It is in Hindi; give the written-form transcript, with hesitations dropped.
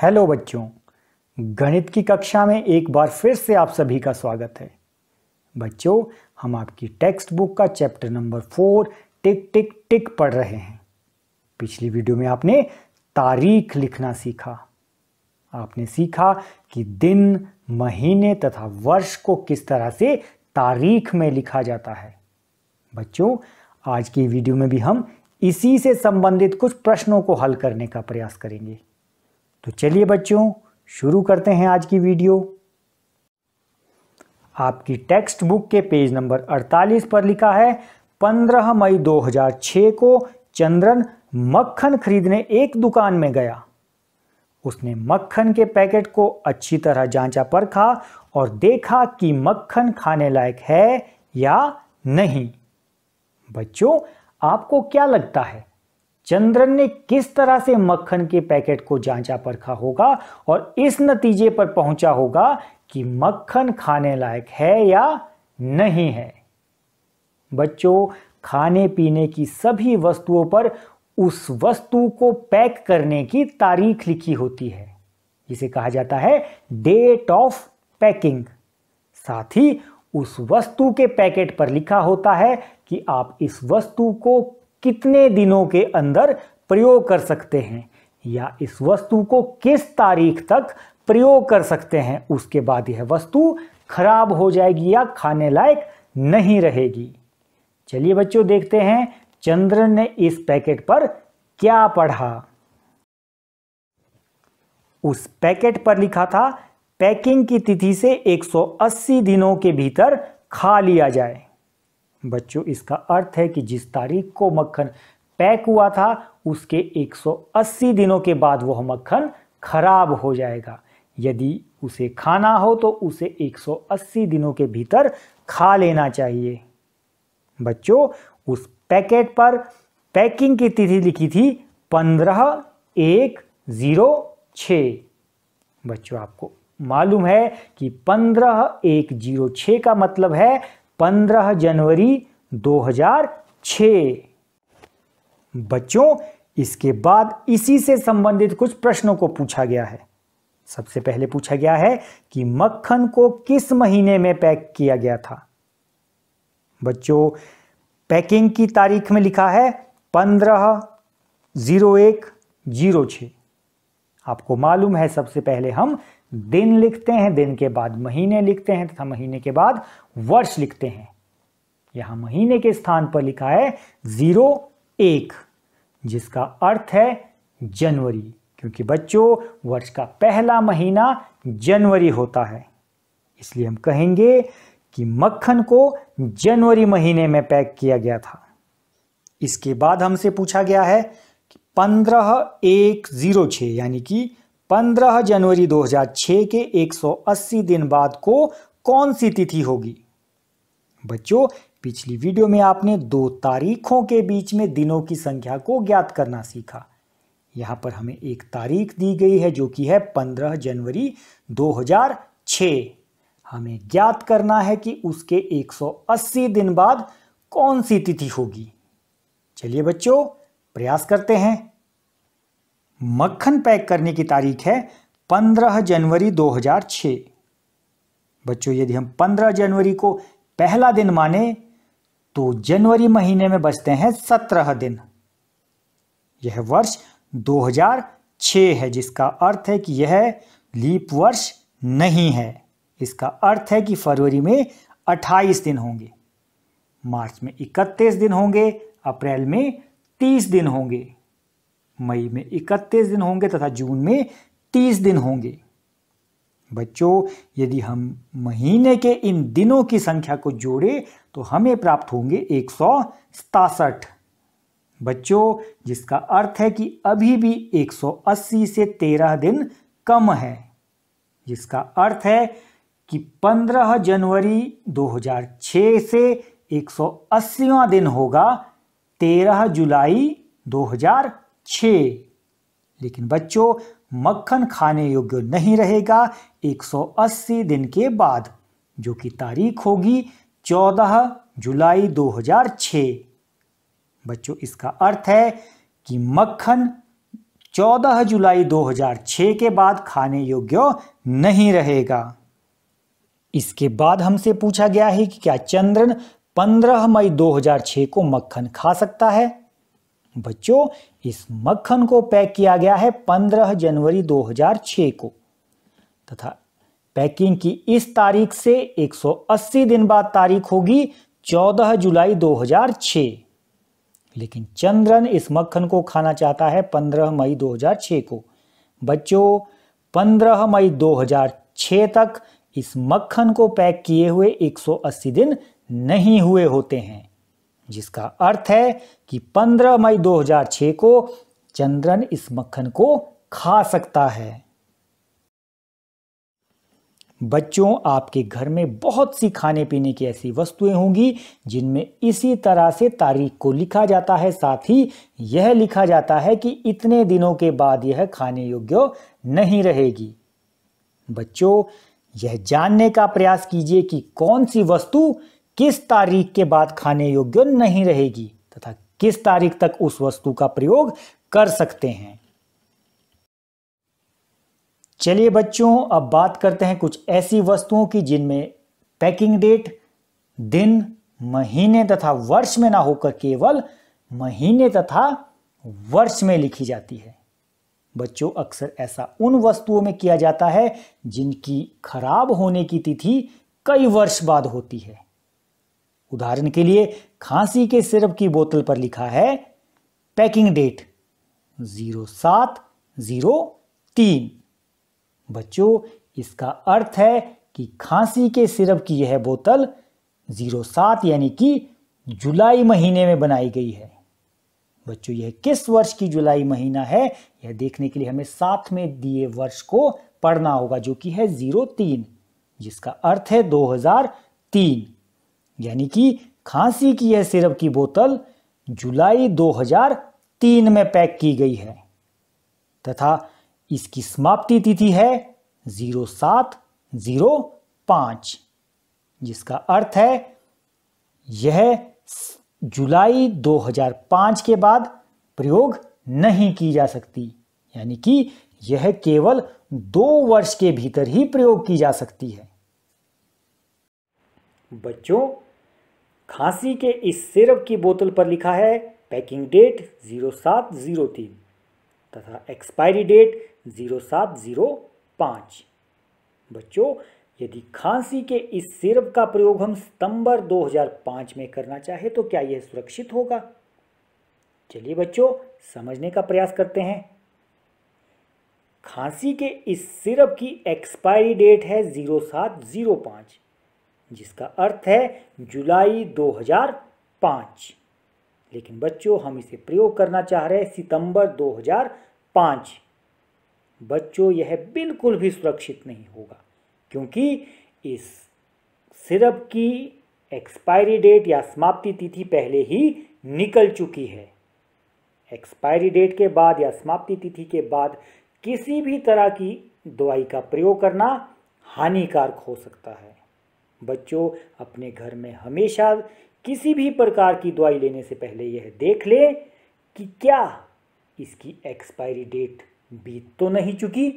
हेलो बच्चों, गणित की कक्षा में एक बार फिर से आप सभी का स्वागत है। बच्चों, हम आपकी टेक्स्ट बुक का चैप्टर नंबर 4 टिक टिक टिक पढ़ रहे हैं। पिछली वीडियो में आपने तारीख लिखना सीखा। आपने सीखा कि दिन, महीने तथा वर्ष को किस तरह से तारीख में लिखा जाता है। बच्चों, आज की वीडियो में भी हम इसी से संबंधित कुछ प्रश्नों को हल करने का प्रयास करेंगे। तो चलिए बच्चों, शुरू करते हैं आज की वीडियो। आपकी टेक्स्ट बुक के पेज नंबर 48 पर लिखा है 15 मई 2006 को चंद्रन मक्खन खरीदने एक दुकान में गया। उसने मक्खन के पैकेट को अच्छी तरह जांचा परखा और देखा कि मक्खन खाने लायक है या नहीं। बच्चों, आपको क्या लगता है चंद्रन ने किस तरह से मक्खन के पैकेट को जांचा परखा होगा और इस नतीजे पर पहुंचा होगा कि मक्खन खाने लायक है या नहीं है? बच्चों, खाने पीने की सभी वस्तुओं पर उस वस्तु को पैक करने की तारीख लिखी होती है, जिसे कहा जाता है डेट ऑफ पैकिंग। साथ ही उस वस्तु के पैकेट पर लिखा होता है कि आप इस वस्तु को कितने दिनों के अंदर प्रयोग कर सकते हैं या इस वस्तु को किस तारीख तक प्रयोग कर सकते हैं। उसके बाद यह वस्तु खराब हो जाएगी या खाने लायक नहीं रहेगी। चलिए बच्चों, देखते हैं चंद्रन ने इस पैकेट पर क्या पढ़ा। उस पैकेट पर लिखा था पैकिंग की तिथि से 180 दिनों के भीतर खा लिया जाए। बच्चों, इसका अर्थ है कि जिस तारीख को मक्खन पैक हुआ था उसके 180 दिनों के बाद वह मक्खन खराब हो जाएगा। यदि उसे खाना हो तो उसे 180 दिनों के भीतर खा लेना चाहिए। बच्चों, उस पैकेट पर पैकिंग की तिथि लिखी थी 15/1/06। बच्चों, आपको मालूम है कि 15/1/06 का मतलब है 15 जनवरी 2006। बच्चों, इसके बाद इसी से संबंधित कुछ प्रश्नों को पूछा गया है। सबसे पहले पूछा गया है कि मक्खन को किस महीने में पैक किया गया था। बच्चों, पैकिंग की तारीख में लिखा है 15/01/06। आपको मालूम है सबसे पहले हम दिन लिखते हैं, दिन के बाद महीने लिखते हैं तथा महीने के बाद वर्ष लिखते हैं। यहां महीने के स्थान पर लिखा है 01, जिसका अर्थ है जनवरी, क्योंकि बच्चों वर्ष का पहला महीना जनवरी होता है। इसलिए हम कहेंगे कि मक्खन को जनवरी महीने में पैक किया गया था। इसके बाद हमसे पूछा गया है कि 15/1/06 यानी कि 15 जनवरी 2006 के 180 दिन बाद को कौन सी तिथि होगी। बच्चों, पिछली वीडियो में आपने दो तारीखों के बीच में दिनों की संख्या को ज्ञात करना सीखा। यहां पर हमें एक तारीख दी गई है जो कि है 15 जनवरी 2006। हमें ज्ञात करना है कि उसके 180 दिन बाद कौन सी तिथि होगी। चलिए बच्चों, प्रयास करते हैं। मक्खन पैक करने की तारीख है 15 जनवरी 2006। बच्चों, यदि हम 15 जनवरी को पहला दिन माने तो जनवरी महीने में बचते हैं 17 दिन। यह वर्ष 2006 है, जिसका अर्थ है कि यह लीप वर्ष नहीं है। इसका अर्थ है कि फरवरी में 28 दिन होंगे, मार्च में 31 दिन होंगे, अप्रैल में 30 दिन होंगे, मई में 31 दिन होंगे तथा जून में 30 दिन होंगे। बच्चों, यदि हम महीने के इन दिनों की संख्या को जोड़ें तो हमें प्राप्त होंगे 167। बच्चों, जिसका अर्थ है कि अभी भी 180 से 13 दिन कम है, जिसका अर्थ है कि 15 जनवरी 2006 से 180वां दिन होगा 13 जुलाई 2006। लेकिन बच्चों, मक्खन खाने योग्य नहीं रहेगा 180 दिन के बाद, जो कि तारीख होगी 14 जुलाई 2006। बच्चों, इसका अर्थ है कि मक्खन 14 जुलाई 2006 के बाद खाने योग्य नहीं रहेगा। इसके बाद हमसे पूछा गया है कि क्या चंद्रन 15 मई 2006 को मक्खन खा सकता है। बच्चों, इस मक्खन को पैक किया गया है 15 जनवरी 2006 को तथा पैकिंग की इस तारीख से 180 दिन बाद तारीख होगी 14 जुलाई 2006। लेकिन चंद्रन इस मक्खन को खाना चाहता है 15 मई 2006 को। बच्चों, 15 मई 2006 तक इस मक्खन को पैक किए हुए 180 दिन नहीं हुए होते हैं, जिसका अर्थ है कि 15 मई 2006 को चंद्रन इस मक्खन को खा सकता है। बच्चों, आपके घर में बहुत सी खाने पीने की ऐसी वस्तुएं होंगी जिनमें इसी तरह से तारीख को लिखा जाता है, साथ ही यह लिखा जाता है कि इतने दिनों के बाद यह खाने योग्य नहीं रहेगी। बच्चों, यह जानने का प्रयास कीजिए कि कौन सी वस्तु किस तारीख के बाद खाने योग्य नहीं रहेगी तथा किस तारीख तक उस वस्तु का प्रयोग कर सकते हैं। चलिए बच्चों, अब बात करते हैं कुछ ऐसी वस्तुओं की जिनमें पैकिंग डेट दिन, महीने तथा वर्ष में ना होकर केवल महीने तथा वर्ष में लिखी जाती है। बच्चों, अक्सर ऐसा उन वस्तुओं में किया जाता है जिनकी खराब होने की तिथि कई वर्ष बाद होती है। उदाहरण के लिए, खांसी के सिरप की बोतल पर लिखा है पैकिंग डेट 0703। बच्चों, इसका अर्थ है कि खांसी के सिरप की यह बोतल 07 यानी कि जुलाई महीने में बनाई गई है। बच्चों, यह किस वर्ष की जुलाई महीना है, यह देखने के लिए हमें साथ में दिए वर्ष को पढ़ना होगा, जो कि है 03, जिसका अर्थ है 2003। यानी कि खांसी की यह सिरप की बोतल जुलाई 2003 में पैक की गई है तथा इसकी समाप्ति तिथि है 0705, जिसका अर्थ है यह जुलाई 2005 के बाद प्रयोग नहीं की जा सकती, यानी कि यह केवल 2 वर्ष के भीतर ही प्रयोग की जा सकती है। बच्चों, खांसी के इस सिरप की बोतल पर लिखा है पैकिंग डेट 0703 तथा एक्सपायरी डेट 0705। बच्चों, यदि खांसी के इस सिरप का प्रयोग हम सितंबर 2005 में करना चाहे तो क्या यह सुरक्षित होगा? चलिए बच्चों, समझने का प्रयास करते हैं। खांसी के इस सिरप की एक्सपायरी डेट है 0705, जिसका अर्थ है जुलाई 2005। लेकिन बच्चों, हम इसे प्रयोग करना चाह रहे हैं सितंबर 2005। बच्चों, यह बिल्कुल भी सुरक्षित नहीं होगा, क्योंकि इस सिरप की एक्सपायरी डेट या समाप्ति तिथि पहले ही निकल चुकी है। एक्सपायरी डेट के बाद या समाप्ति तिथि के बाद किसी भी तरह की दवाई का प्रयोग करना हानिकारक हो सकता है। बच्चों, अपने घर में हमेशा किसी भी प्रकार की दवाई लेने से पहले यह देख लें कि क्या इसकी एक्सपायरी डेट बीत तो नहीं चुकी।